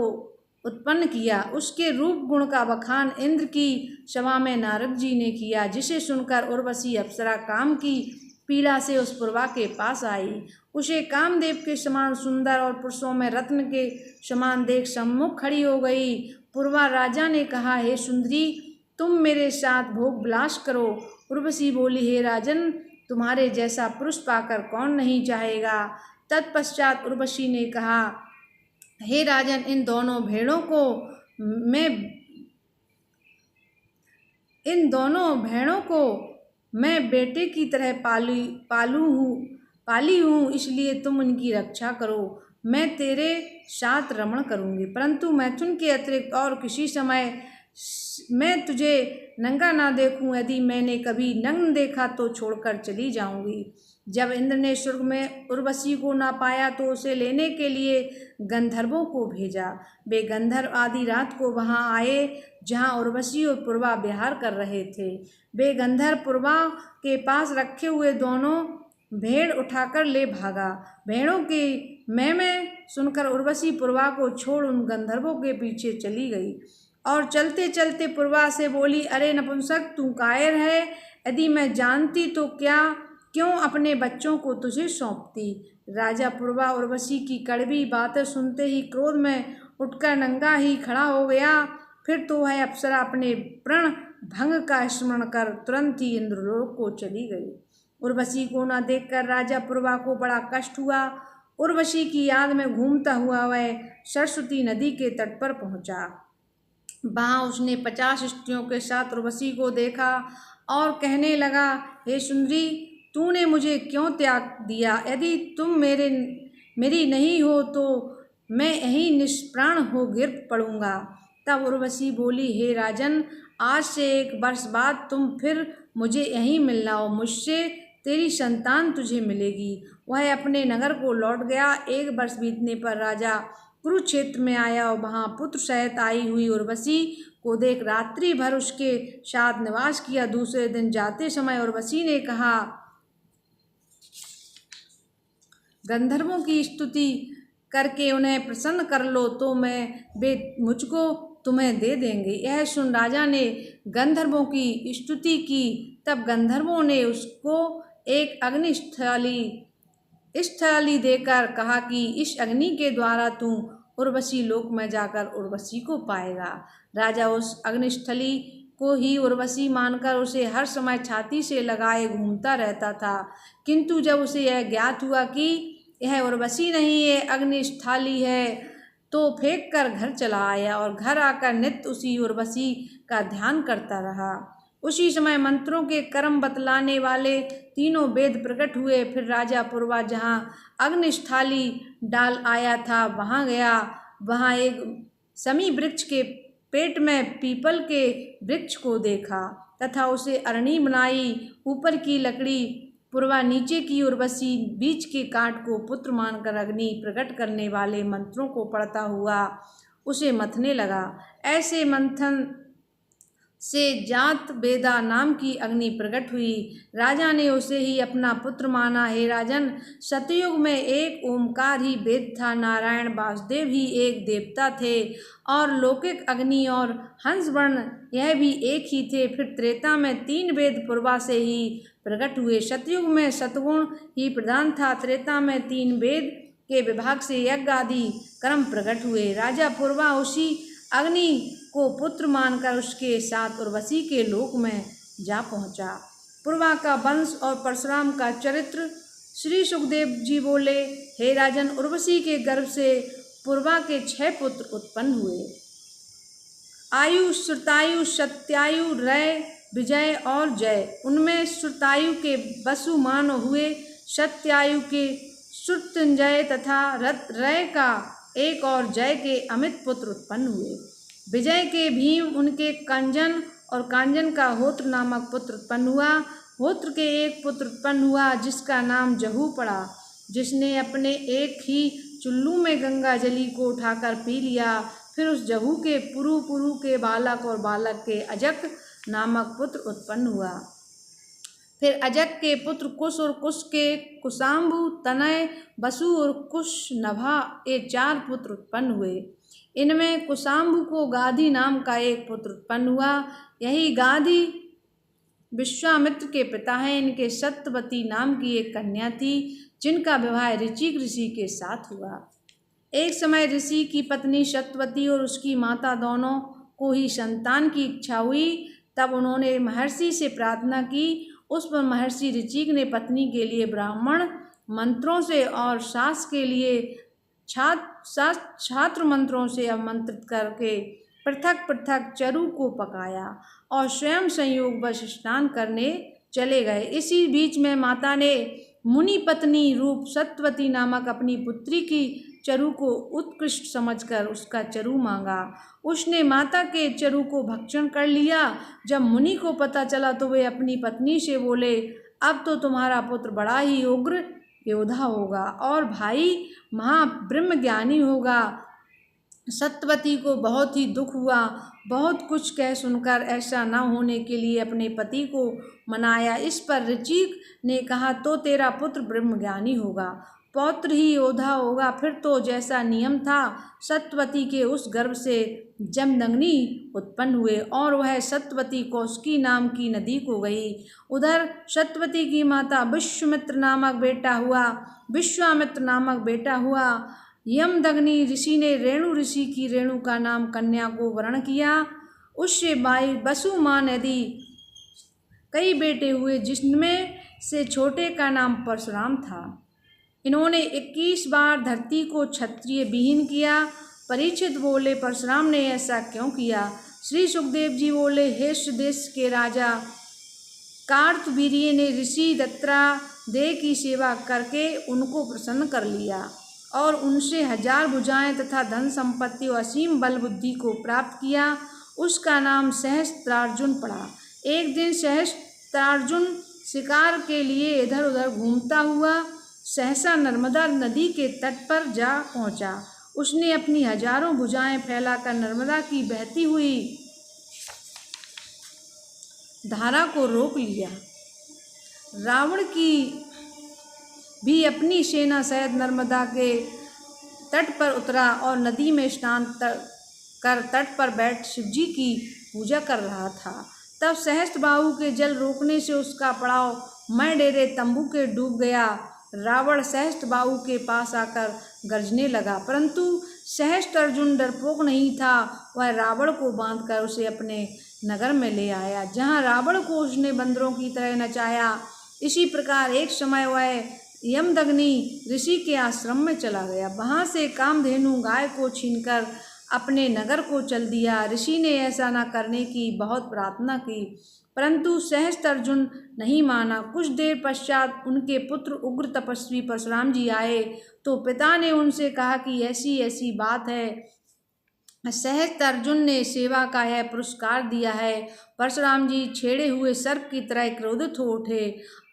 उत्पन्न किया। उसके रूप गुण का बखान इंद्र की सभा में नारद जी ने किया, जिसे सुनकर उर्वशी अप्सरा काम की पीड़ा से उस पूर्वा के पास आई। उसे कामदेव के समान सुंदर और पुरुषों में रत्न के समान देख सम्मुख खड़ी हो गई। पूर्वा राजा ने कहा, हे सुंदरी, तुम मेरे साथ भोग विलास करो। उर्वशी बोली, हे राजन, तुम्हारे जैसा पुरुष पाकर कौन नहीं चाहेगा। तत्पश्चात उर्वशी ने कहा, हे राजन, इन दोनों भेड़ों को मैं बेटे की तरह पाली हूँ, इसलिए तुम इनकी रक्षा करो। मैं तेरे साथ रमण करूँगी, परंतु मैथुन के अतिरिक्त और किसी समय मैं तुझे नंगा ना देखूं। यदि मैंने कभी नग्न देखा तो छोड़कर चली जाऊंगी। जब इंद्र ने स्वर्ग में उर्वशी को ना पाया तो उसे लेने के लिए गंधर्वों को भेजा। वे गंधर्व आधी रात को वहां आए जहां उर्वशी और पूर्वा विहार कर रहे थे। वे गंधर्व पूर्वा के पास रखे हुए दोनों भेड़ उठाकर ले भागा। भेड़ों की मैं सुनकर उर्वशी पूर्वा को छोड़ उन गंधर्वों के पीछे चली गई और चलते चलते पूर्वा से बोली, अरे नपुंसक, तू कायर है। यदि मैं जानती तो क्यों अपने बच्चों को तुझे सौंपती। राजा पूर्वा उर्वशी की कड़वी बातें सुनते ही क्रोध में उठकर नंगा ही खड़ा हो गया। फिर तो वह अप्सरा अपने प्रण भंग का स्मरण कर तुरंत ही इंद्रलोक को चली गई। उर्वशी को न देखकर राजा पूर्वा को बड़ा कष्ट हुआ। उर्वशी की याद में घूमता हुआ वह सरस्वती नदी के तट पर पहुंचा। वहाँ उसने 50 स्त्रियों के साथ उर्वशी को देखा और कहने लगा, हे सुंदरी, तूने मुझे क्यों त्याग दिया। यदि तुम मेरी नहीं हो तो मैं यहीं निष्प्राण हो गिर पड़ूंगा। तब उर्वशी बोली, हे राजन, आज से 1 वर्ष बाद तुम फिर मुझे यहीं मिलना हो। मुझसे तेरी संतान तुझे मिलेगी। वह अपने नगर को लौट गया। 1 वर्ष बीतने पर राजा कुरुक्षेत्र में आया और वहाँ पुत्र सहित आई हुई उर्वशी को देख रात्रि भर उसके साथ निवास किया। दूसरे दिन जाते समय उर्वशी ने कहा, गंधर्वों की स्तुति करके उन्हें प्रसन्न कर लो तो वे मुझको तुम्हें दे देंगे। यह सुन राजा ने गंधर्वों की स्तुति की। तब गंधर्वों ने उसको एक स्थली देकर कहा कि इस अग्नि के द्वारा तू उर्वशी लोक में जाकर उर्वशी को पाएगा। राजा उस अग्निस्थली को ही उर्वशी मानकर उसे हर समय छाती से लगाए घूमता रहता था। किंतु जब उसे यह ज्ञात हुआ कि यह उर्वशी नहीं है, अग्निस्थली है, तो फेंक कर घर चला आया और घर आकर नित्य उसी उर्वशी का ध्यान करता रहा। उसी समय मंत्रों के कर्म बतलाने वाले 3 वेद प्रकट हुए। फिर राजा पूर्वा जहाँ अग्निस्थली डाल आया था वहाँ गया। वहाँ एक समी वृक्ष के पेट में पीपल के वृक्ष को देखा तथा उसे अरणी बनाई। ऊपर की लकड़ी पूर्वा, नीचे की उर्वशी, बीच के काट को पुत्र मानकर अग्नि प्रकट करने वाले मंत्रों को पढ़ता हुआ उसे मथने लगा। ऐसे मंथन से जात वेदा नाम की अग्नि प्रकट हुई। राजा ने उसे ही अपना पुत्र माना। हे राजन, सतयुग में एक ओमकार ही वेद था। नारायण वासुदेव ही एक देवता थे और लौकिक अग्नि और हंसवर्ण यह भी एक ही थे। फिर त्रेता में 3 वेद पूर्वा से ही प्रकट हुए। सतयुग में सतगुण ही प्रधान था। त्रेता में 3 वेद के विभाग से यज्ञ आदि कर्म प्रकट हुए। राजा पूर्वा उसी अग्नि को पुत्र मानकर उसके साथ उर्वशी के लोक में जा पहुँचा। पूर्वा का वंश और परशुराम का चरित्र। श्री सुखदेव जी बोले, हे राजन, उर्वशी के गर्भ से पूर्वा के 6 पुत्र उत्पन्न हुए। आयु, श्रुतायु, सत्यायु, रय, विजय और जय। उनमें श्रुतायु के वसुमान हुए, सत्यायु के श्रुतंजय तथा रय का एक और जय के अमित पुत्र उत्पन्न हुए। विजय के भीम, उनके कंजन और कांजन का होत्र नामक पुत्र उत्पन्न हुआ। होत्र के एक पुत्र उत्पन्न हुआ जिसका नाम जहू पड़ा, जिसने अपने एक ही चुल्लू में गंगा जली को उठाकर पी लिया। फिर उस जहू के पुरु के बालक और बालक के अजक नामक पुत्र उत्पन्न हुआ। फिर अजक के पुत्र कुश और कुश के कुशाम्बु, तनय, वसु और कुश नभा ये 4 पुत्र उत्पन्न हुए। इनमें कुशाम्बु को गाधी नाम का एक पुत्र उत्पन्न हुआ। यही गाधी विश्वामित्र के पिता हैं। इनके सत्यवती नाम की एक कन्या थी जिनका विवाह ऋचिक ऋषि के साथ हुआ। एक समय ऋषि की पत्नी सत्यवती और उसकी माता दोनों को ही संतान की इच्छा हुई। तब उन्होंने महर्षि से प्रार्थना की। उस पर महर्षि ऋचिक ने पत्नी के लिए ब्राह्मण मंत्रों से और सास के लिए छात्र मंत्रों से आमंत्रित करके पृथक पृथक चरु को पकाया और स्वयं संयोगवश स्नान करने चले गए। इसी बीच में माता ने मुनि पत्नी रूप सत्यवती नामक अपनी पुत्री की चरु को उत्कृष्ट समझकर उसका चरु मांगा। उसने माता के चरु को भक्षण कर लिया। जब मुनि को पता चला तो वे अपनी पत्नी से बोले, अब तो तुम्हारा पुत्र बड़ा ही उग्र योद्धा होगा और भाई महाब्रह्म ज्ञानी होगा। सत्यवती को बहुत ही दुख हुआ। बहुत कुछ कह सुनकर ऐसा न होने के लिए अपने पति को मनाया। इस पर ऋचिक ने कहा, तो तेरा पुत्र ब्रह्मज्ञानी होगा, पौत्र ही योद्धा होगा। फिर तो जैसा नियम था, सत्यवती के उस गर्भ से जमदग्नि उत्पन्न हुए और वह सत्यवती कौशिकी नाम की नदी को गई। उधर सत्यवती की माता विश्वामित्र नामक बेटा हुआ। यमदग्नि ऋषि ने रेणु ऋषि की रेणु का नाम कन्या को वरण किया। उससे वसुमान आदि कई बेटे हुए जिनमें से छोटे का नाम परशुराम था। इन्होंने 21 बार धरती को क्षत्रिय विहीन किया। परीक्षित बोले, परशुराम ने ऐसा क्यों किया? श्री सुखदेव जी बोले, हे देश के राजा, कार्तवीर्य ने ऋषि दत्तात्रेय की सेवा करके उनको प्रसन्न कर लिया और उनसे 1000 भुजाएं तथा धन संपत्ति और असीम बल बुद्धि को प्राप्त किया। उसका नाम सहस्त्रार्जुन पड़ा। एक दिन सहस्त्रार्जुन शिकार के लिए इधर उधर घूमता हुआ सहसा नर्मदा नदी के तट पर जा पहुंचा। उसने अपनी 1000 भुजाएं फैलाकर नर्मदा की बहती हुई धारा को रोक लिया। रावण की भी अपनी सेना सहित नर्मदा के तट पर उतरा और नदी में स्नान कर तट पर बैठ शिवजी की पूजा कर रहा था। तब सहस्त्रबाहु के जल रोकने से उसका पड़ाव मैं डेरे तंबू के डूब गया। रावण सहस्त्रबाहु के पास आकर गरजने लगा, परंतु सहस्त्रार्जुन डरपोक नहीं था। वह रावण को बांधकर उसे अपने नगर में ले आया, जहाँ रावण को उसने बंदरों की तरह नचाया। इसी प्रकार एक समय वह यमदग्नि ऋषि के आश्रम में चला गया। वहाँ से कामधेनु गाय को छीनकर अपने नगर को चल दिया। ऋषि ने ऐसा न करने की बहुत प्रार्थना की, परंतु सहस्त्रार्जुन नहीं माना। कुछ देर पश्चात उनके पुत्र उग्र तपस्वी परशुराम जी आए तो पिता ने उनसे कहा कि ऐसी ऐसी बात है। सहस्त्रार्जुन ने सेवा का यह पुरस्कार दिया है। परशुराम जी छेड़े हुए सर्प की तरह क्रोधित हो उठे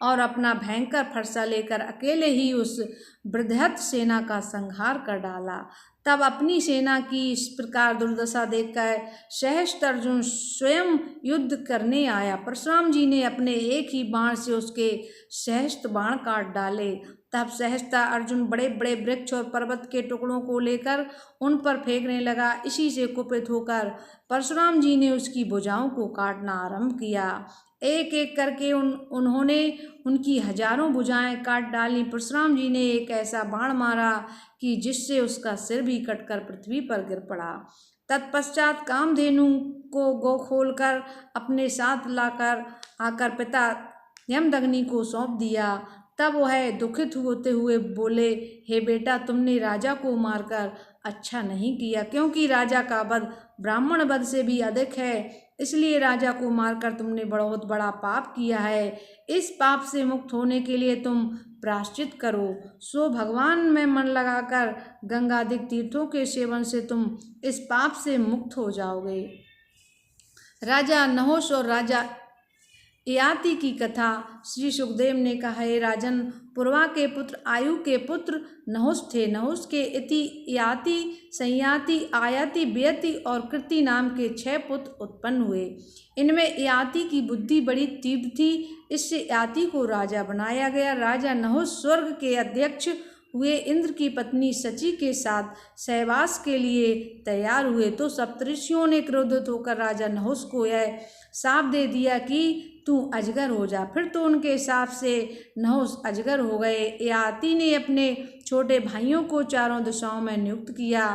और अपना भयंकर फरसा लेकर अकेले ही उस बृहत् सेना का संहार कर डाला। तब अपनी सेना की इस प्रकार दुर्दशा देखकर सहस्त्रार्जुन स्वयं युद्ध करने आया। परशुराम जी ने अपने एक ही बाण से उसके सहस्त्र बाण काट डाले। तब सहस्त्रार्जुन बड़े बड़े वृक्ष और पर्वत के टुकड़ों को लेकर उन पर फेंकने लगा। इसी से कुपित होकर परशुराम जी ने उसकी भुजाओं को काटना आरंभ किया। एक एक करके उन्होंने उनकी हजारों भुजाएं काट डाली। परशुराम जी ने एक ऐसा बाण मारा कि जिससे उसका सिर भी कटकर पृथ्वी पर गिर पड़ा। तत्पश्चात कामधेनु को गो खोलकर अपने साथ लाकर आकर पिता यमदग्नि को सौंप दिया। तब वह दुखित होते हुए बोले, हे बेटा, तुमने राजा को मारकर अच्छा नहीं किया, क्योंकि राजा का वध ब्राह्मण वध से भी अधिक है। इसलिए राजा को मारकर तुमने बहुत बड़ा पाप किया है। इस पाप से मुक्त होने के लिए तुम प्रायश्चित करो। सो भगवान में मन लगाकर गंगादिक तीर्थों के सेवन से तुम इस पाप से मुक्त हो जाओगे। राजा नहुष और राजा ययाति की कथा। श्री सुखदेव ने कहा, हे राजन, पूर्वा के पुत्र आयु के पुत्र नहुष थे। नहुष के इति ययाति, संयाति, आयाति, व्ययति और कृति नाम के 6 पुत्र उत्पन्न हुए। इनमें ययाति की बुद्धि बड़ी तीव्र थी, इससे ययाति को राजा बनाया गया। राजा नहुष स्वर्ग के अध्यक्ष हुए। इंद्र की पत्नी सची के साथ सहवास के लिए तैयार हुए तो सप्तऋषियों ने क्रोधित होकर राजा नहुष को यह शाप दे दिया कि तू अजगर हो जा। फिर तो उनके शाप से नहुष अजगर हो गए। ययाति ने अपने छोटे भाइयों को चारों दिशाओं में नियुक्त किया।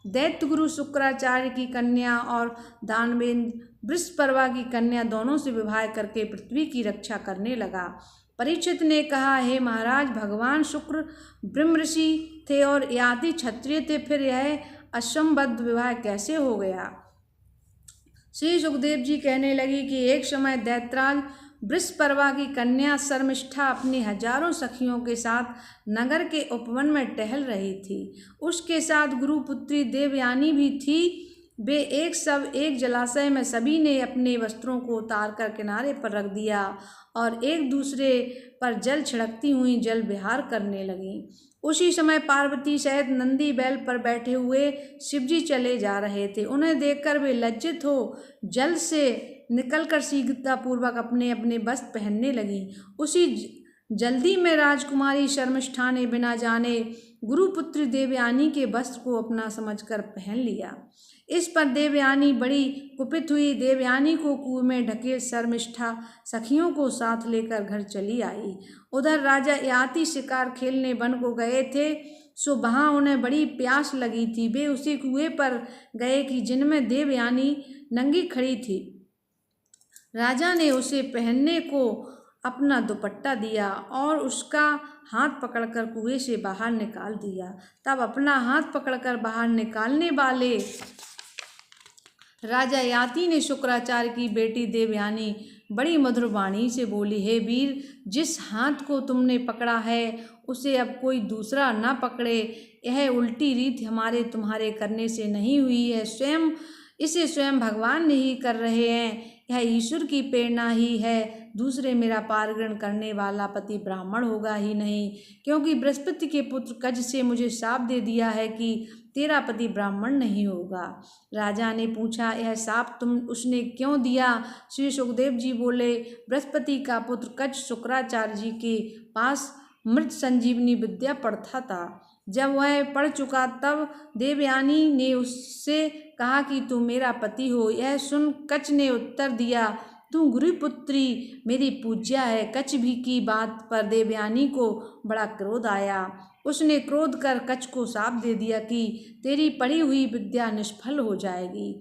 दैत्य गुरु शुक्राचार्य की कन्या और दानवेंद्र वृषपर्वा की कन्या दोनों से विवाह करके पृथ्वी की रक्षा करने लगा। परीक्षित ने कहा, हे महाराज, भगवान शुक्र ब्रह्मऋषि थे और ययाति क्षत्रिय थे, फिर यह असंबद्ध विवाह कैसे हो गया? श्री सुखदेव जी कहने लगी कि एक समय दैत्यराज वृषपर्वा की कन्या शर्मिष्ठा अपनी हजारों सखियों के साथ नगर के उपवन में टहल रही थी। उसके साथ गुरुपुत्री देवयानी भी थी। वे एक जलाशय में सभी ने अपने वस्त्रों को उतार कर किनारे पर रख दिया और एक दूसरे पर जल छिड़कती हुई जल विहार करने लगीं। उसी समय पार्वती सहित नंदी बैल पर बैठे हुए शिवजी चले जा रहे थे। उन्हें देखकर वे लज्जित हो जल से निकलकर शीघ्रतापूर्वक अपने अपने वस्त्र पहनने लगीं। उसी जल्दी में राजकुमारी शर्मिष्ठा ने बिना जाने गुरुपुत्री देवयानी के वस्त्र को अपना समझकर पहन लिया। इस पर देवयानी बड़ी कुपित हुई। देवयानी को कुएं में ढकेल शर्मिष्ठा सखियों को साथ लेकर घर चली आई। उधर राजा ययाति शिकार खेलने वन को गए थे, सो वहाँ उन्हें बड़ी प्यास लगी थी। वे उसी कुएं पर गए कि जिनमें देवयानी नंगी खड़ी थी। राजा ने उसे पहनने को अपना दुपट्टा दिया और उसका हाथ पकड़कर कुएं से बाहर निकाल दिया। तब अपना हाथ पकड़कर बाहर निकालने वाले राजा ययाति ने शुक्राचार्य की बेटी देवयानी बड़ी मधुर वाणी से बोली, हे वीर, जिस हाथ को तुमने पकड़ा है उसे अब कोई दूसरा न पकड़े। यह उल्टी रीत हमारे तुम्हारे करने से नहीं हुई है, इसे स्वयं भगवान ने ही कर रहे हैं। यह ईश्वर की प्रेरणा ही है। दूसरे मेरा पारग्रहण करने वाला पति ब्राह्मण होगा ही नहीं, क्योंकि बृहस्पति के पुत्र कज से मुझे शाप दे दिया है कि तेरा पति ब्राह्मण नहीं होगा। राजा ने पूछा, यह शाप उसने क्यों दिया? श्री सुखदेव जी बोले, बृहस्पति का पुत्र कज शुक्राचार्य जी के पास मृत संजीवनी विद्या पढ़ता था। जब वह पढ़ चुका तब देवयानी ने उससे कहा कि तू मेरा पति हो। यह सुन कच ने उत्तर दिया, तू गुरुपुत्री मेरी पूज्या है। कच भी की बात पर देवयानी को बड़ा क्रोध आया। उसने क्रोध कर कच को शाप दे दिया कि तेरी पढ़ी हुई विद्या निष्फल हो जाएगी।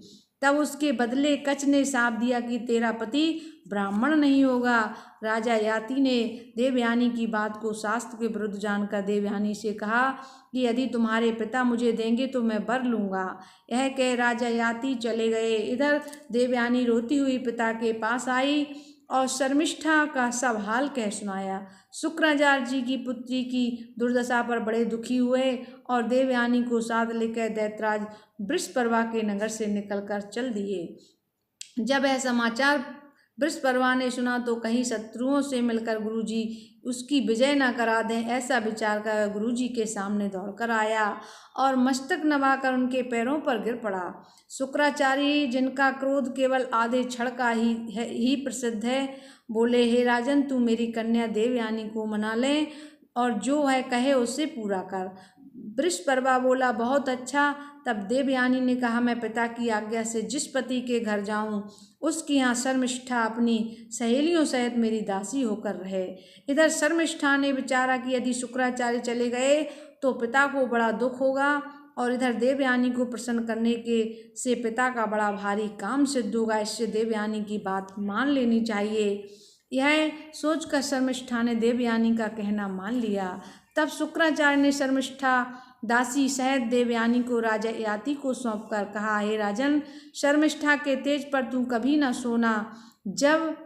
तब उसके बदले कच ने शाप दिया कि तेरा पति ब्राह्मण नहीं होगा। राजा ययाति ने देवयानी की बात को शास्त्र के विरुद्ध जानकर देवयानी से कहा कि यदि तुम्हारे पिता मुझे देंगे तो मैं वर लूँगा। यह कह राजा ययाति चले गए। इधर देवयानी रोती हुई पिता के पास आई और शर्मिष्ठा का सब हाल कह सुनाया। शुक्राचार्य जी की पुत्री की दुर्दशा पर बड़े दुखी हुए और देवयानी को साथ लेकर दैत्यराज वृषपर्वा के नगर से निकलकर चल दिए। जब यह समाचार वृषपर्वा ने सुना तो कहीं शत्रुओं से मिलकर गुरुजी उसकी विजय न करा दें, ऐसा विचार कर गुरुजी के सामने दौड़कर आया और मस्तक नवाकर उनके पैरों पर गिर पड़ा। शुक्राचार्य, जिनका क्रोध केवल आधे क्षण का ही प्रसिद्ध है, बोले, हे राजन, तू मेरी कन्या देवयानी को मना ले और जो है कहे उससे पूरा कर। वृषपर्वा बोला, बहुत अच्छा। तब देवयानी ने कहा, मैं पिता की आज्ञा से जिस पति के घर जाऊं उसकी यहाँ शर्मिष्ठा अपनी सहेलियों सहित मेरी दासी होकर रहे। इधर शर्मिष्ठा ने विचारा कि यदि शुक्राचार्य चले गए तो पिता को बड़ा दुख होगा, और इधर देवयानी को प्रसन्न करने के से पिता का बड़ा भारी काम सिद्ध होगा, इससे देवयानी की बात मान लेनी चाहिए। यह सोचकर शर्मिष्ठा ने देवयानी का कहना मान लिया। तब शुक्राचार्य ने शर्मिष्ठा दासी सहित देवयानी को राजा ययाति को सौंपकर कहा, हे राजन, शर्मिष्ठा के तेज पर तू कभी न सोना। जब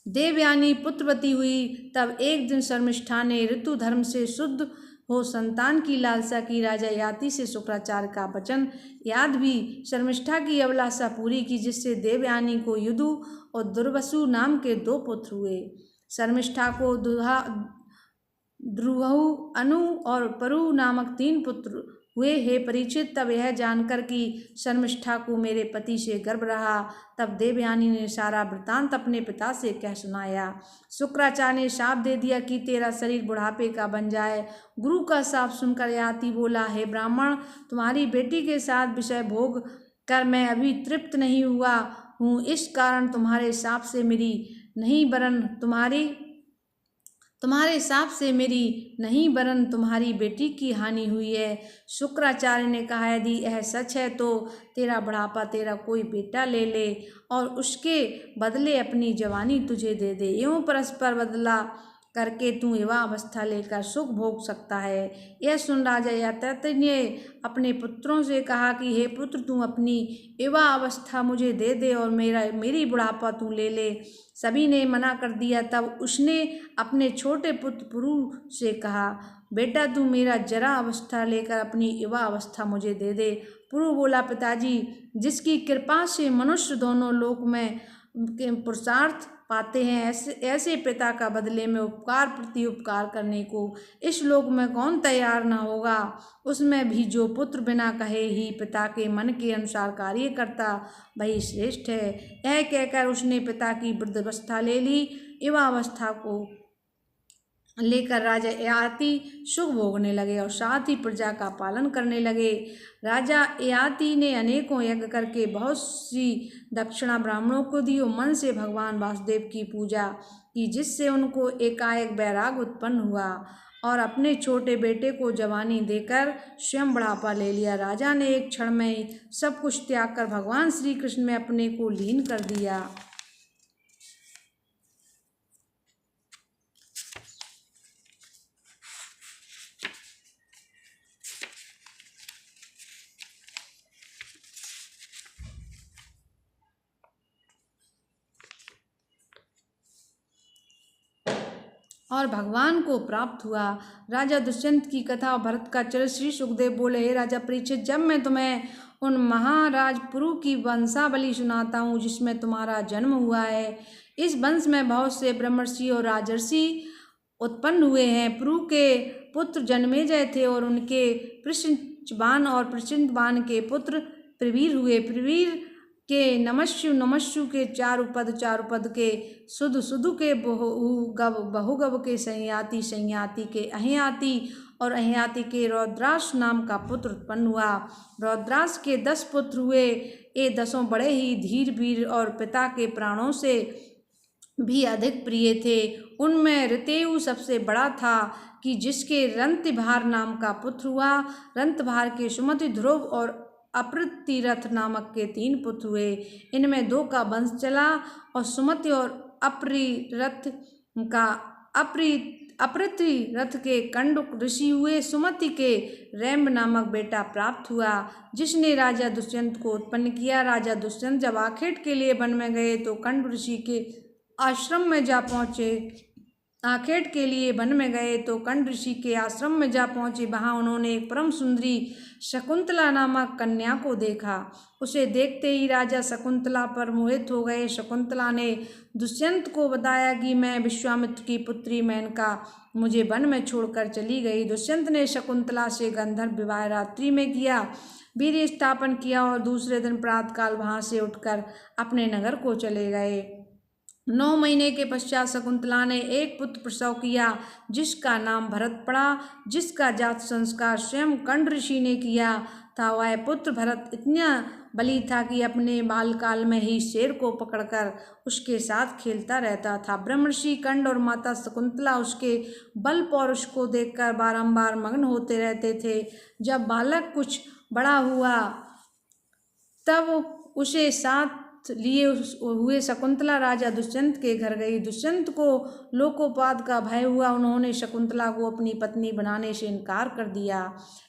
देवयानी पुत्रवती हुई तब एक दिन शर्मिष्ठा ने ऋतु धर्म से शुद्ध हो संतान की लालसा की। राजा ययाति से शुक्राचार्य का वचन याद भी शर्मिष्ठा की अभिलाषा पूरी की, जिससे देवयानी को युदु और दुर्वसु नाम के 2 पुत्र हुए। शर्मिष्ठा को ध्रुवहु, अनु और परु नामक 3 पुत्र हुए। हे परीक्षित, तब यह जानकर कि शर्मिष्ठा को मेरे पति से गर्व रहा, तब देवयानी ने सारा वृत्तांत अपने पिता से कह सुनाया। शुक्राचार्य ने शाप दे दिया कि तेरा शरीर बुढ़ापे का बन जाए। गुरु का शाप सुनकर ययाति बोला, हे ब्राह्मण, तुम्हारी बेटी के साथ विषय भोग कर मैं अभी तृप्त नहीं हुआ हूँ, इस कारण तुम्हारे शाप से मेरी नहीं वरन तुम्हारी बेटी की हानि हुई है। शुक्राचार्य ने कहा, यदि यह सच है तो तेरा बुढ़ापा तेरा कोई बेटा ले ले और उसके बदले अपनी जवानी तुझे दे दे। यूँ परस्पर बदला करके तू युवा अवस्था लेकर सुख भोग सकता है। यह सुन राजा ययाति ने अपने पुत्रों से कहा कि हे पुत्र, तू अपनी युवा अवस्था मुझे दे दे और मेरी बुढ़ापा तू ले ले। सभी ने मना कर दिया। तब उसने अपने छोटे पुत्र पुरु से कहा, बेटा, तू मेरा जरा अवस्था लेकर अपनी युवा अवस्था मुझे दे दे। पुरु बोला, पिताजी, जिसकी कृपा से मनुष्य दोनों लोक में पुरुषार्थ पाते हैं, ऐसे पिता का बदले में उपकार प्रति उपकार करने को इस लोक में कौन तैयार न होगा। उसमें भी जो पुत्र बिना कहे ही पिता के मन के अनुसार कार्य करता वही श्रेष्ठ है। यह कहकर उसने पिता की वृद्धावस्था ले ली। युवा अवस्था को लेकर राजा ययाति सुख भोगने लगे और साथ ही प्रजा का पालन करने लगे। राजा ययाति ने अनेकों यज्ञ करके बहुत सी दक्षिणा ब्राह्मणों को दी और मन से भगवान वासुदेव की पूजा की, जिससे उनको एकाएक वैराग उत्पन्न हुआ और अपने छोटे बेटे को जवानी देकर स्वयं बुढ़ापा ले लिया। राजा ने एक क्षण में ही सब कुछ त्याग कर भगवान श्री कृष्ण में अपने को लीन कर दिया। और भगवान को प्राप्त हुआ। राजा दुष्यंत की कथा और भरत का चरित्र श्री सुखदेव बोले, हे राजा परीक्षित, जब मैं तुम्हें उन महाराज पुरु की वंशावली सुनाता हूँ जिसमें तुम्हारा जन्म हुआ है। इस वंश में बहुत से ब्रह्मर्षि और राजर्षि उत्पन्न हुए हैं। पुरु के पुत्र जन्मेजय थे और उनके पृष्ठबान और प्रचिंतबान के पुत्र प्रवीर हुए। प्रवीर के नमस्यु के चारुपद के सुधु के बहुगव के संयाति के अहियाति और अहियाति के रौद्रास नाम का पुत्र उत्पन्न हुआ। रौद्रास के 10 पुत्र हुए। ये 10 बड़े ही धीर वीर और पिता के प्राणों से भी अधिक प्रिय थे। उनमें ऋतेयु सबसे बड़ा था कि जिसके रंतिभार नाम का पुत्र हुआ। रंतभार के सुमति, ध्रुव और अपृतिरथ नामक के 3 पुत्र हुए। इनमें 2 का वंश चला और सुमति और अपृतिरथ के कंडुक ऋषि हुए। सुमति के रैम्ब नामक बेटा प्राप्त हुआ जिसने राजा दुष्यंत को उत्पन्न किया। राजा दुष्यंत जब आखेट के लिए वन में गए तो कंड ऋषि के आश्रम में जा पहुँचे। आखेट के लिए वन में गए तो कंड ऋषि के आश्रम में जा पहुँचे। वहाँ उन्होंने एक परम सुंदरी शकुंतला नामक कन्या को देखा। उसे देखते ही राजा शकुंतला पर मोहित हो गए। शकुंतला ने दुष्यंत को बताया कि मैं विश्वामित्र की पुत्री मेनका मुझे वन में छोड़कर चली गई। दुष्यंत ने शकुंतला से गंधर्व विवाह रात्रि में किया, वीर्य स्थापन किया और दूसरे दिन प्रातःकाल वहाँ से उठकर अपने नगर को चले गए। 9 महीने के पश्चात शकुंतला ने एक पुत्र प्रसव किया, जिसका नाम भरत पड़ा, जिसका जात संस्कार स्वयं कंड ऋषि ने किया था। वह पुत्र भरत इतना बली था कि अपने बालकाल में ही शेर को पकड़कर उसके साथ खेलता रहता था। ब्रह्मर्षि कंड और माता शकुंतला उसके बल पौरुष को देखकर बारंबार मग्न होते रहते थे। जब बालक कुछ बड़ा हुआ तब उसे साथ लिए हुए शकुंतला राजा दुष्यंत के घर गई। दुष्यंत को लोकोपात का भय हुआ। उन्होंने शकुंतला को अपनी पत्नी बनाने से इनकार कर दिया।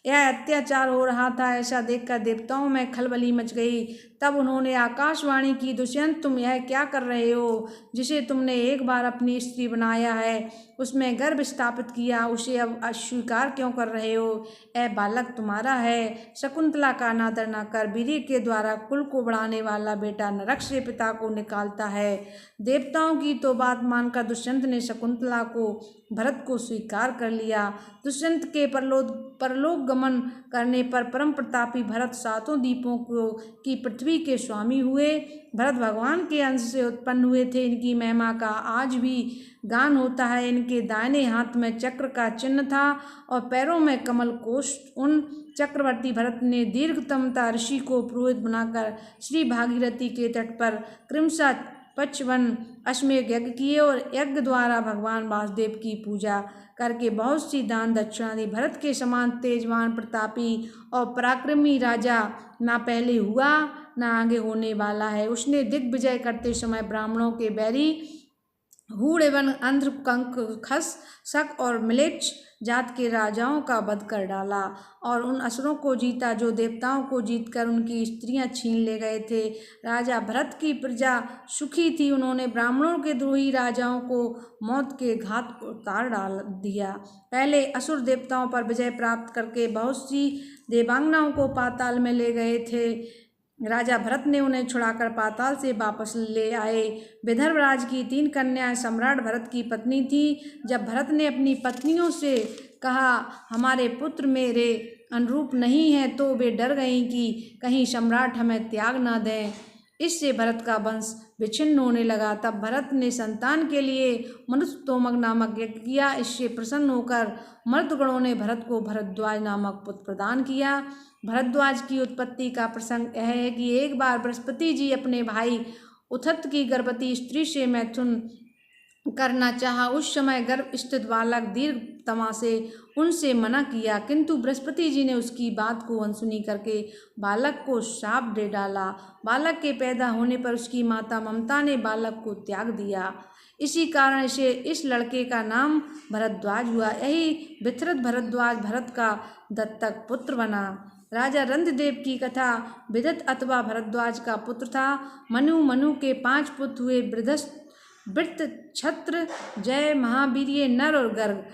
यह अत्याचार हो रहा था, ऐसा देखकर देवताओं में खलबली मच गई। तब उन्होंने आकाशवाणी की, दुष्यंत तुम यह क्या कर रहे हो? जिसे तुमने एक बार अपनी स्त्री बनाया है, उसमें गर्भ स्थापित किया, उसे अब अस्वीकार क्यों कर रहे हो? यह बालक तुम्हारा है। शकुंतला का अनादर न कर। वीर्य के द्वारा कुल को बढ़ाने वाला बेटा नरक से पिता को निकालता है। देवताओं की तो बात मानकर दुष्यंत ने शकुंतला को भरत को स्वीकार कर लिया। दुष्यंत के परलोक गमन करने पर परम प्रतापी भरत सातों द्वीपों की पृथ्वी के स्वामी हुए। भरत भगवान के अंश से उत्पन्न हुए थे। इनकी महिमा का आज भी गान होता है। इनके दाहिने हाथ में चक्र का चिन्ह था और पैरों में कमल कोश। उन चक्रवर्ती भरत ने दीर्घतमता ऋषि को पुरोहित बनाकर श्री भागीरथी के तट पर क्रमशः 55 अश्वमेध यज्ञ किए और यज्ञ द्वारा भगवान वासुदेव की पूजा करके बहुत सी दान दक्षिणा दी। भरत के समान तेजवान, प्रतापी और पराक्रमी राजा ना पहले हुआ ना आगे होने वाला है। उसने दिग्विजय करते समय ब्राह्मणों के बैरी हूण एवं अंध्र, कंक, खस, शक और म्लेच्छ जात के राजाओं का वध कर डाला और उन असुरों को जीता जो देवताओं को जीतकर उनकी स्त्रियां छीन ले गए थे। राजा भरत की प्रजा सुखी थी। उन्होंने ब्राह्मणों के द्रोही राजाओं को मौत के घाट उतार डाल दिया। पहले असुर देवताओं पर विजय प्राप्त करके बहुत सी देवांगनाओं को पाताल में ले गए थे। राजा भरत ने उन्हें छुड़ाकर पाताल से वापस ले आए। विदर्भ राज की 3 कन्याएं सम्राट भरत की पत्नी थी। जब भरत ने अपनी पत्नियों से कहा हमारे पुत्र मेरे अनुरूप नहीं है, तो वे डर गईं कि कहीं सम्राट हमें त्याग न दें। इससे भरत का वंश विच्छिन्न होने लगा। तब भरत ने संतान के लिए मनुस्तोमक नामक यज्ञ किया। इससे प्रसन्न होकर मर्दगणों ने भरत को भरद्वाज नामक पुत्र प्रदान किया। भरद्वाज की उत्पत्ति का प्रसंग यह है कि एक बार बृहस्पति जी अपने भाई उथत की गर्भवती स्त्री से मैथुन करना चाहा। उस समय गर्भ स्थित बालक दीर्घतमा से उनसे मना किया, किंतु बृहस्पति जी ने उसकी बात को अनसुनी करके बालक को शाप दे डाला। बालक के पैदा होने पर उसकी माता ममता ने बालक को त्याग दिया। इसी कारण से इस लड़के का नाम भरद्वाज हुआ। यही विथरत भरद्वाज भरत का दत्तक पुत्र बना। राजा रंधदेव की कथा विदत अथवा भरद्वाज का पुत्र था। मनु के 5 पुत्र हुए, वृत्र, छत्र, जय, महावीर्य, नर और गर्ग।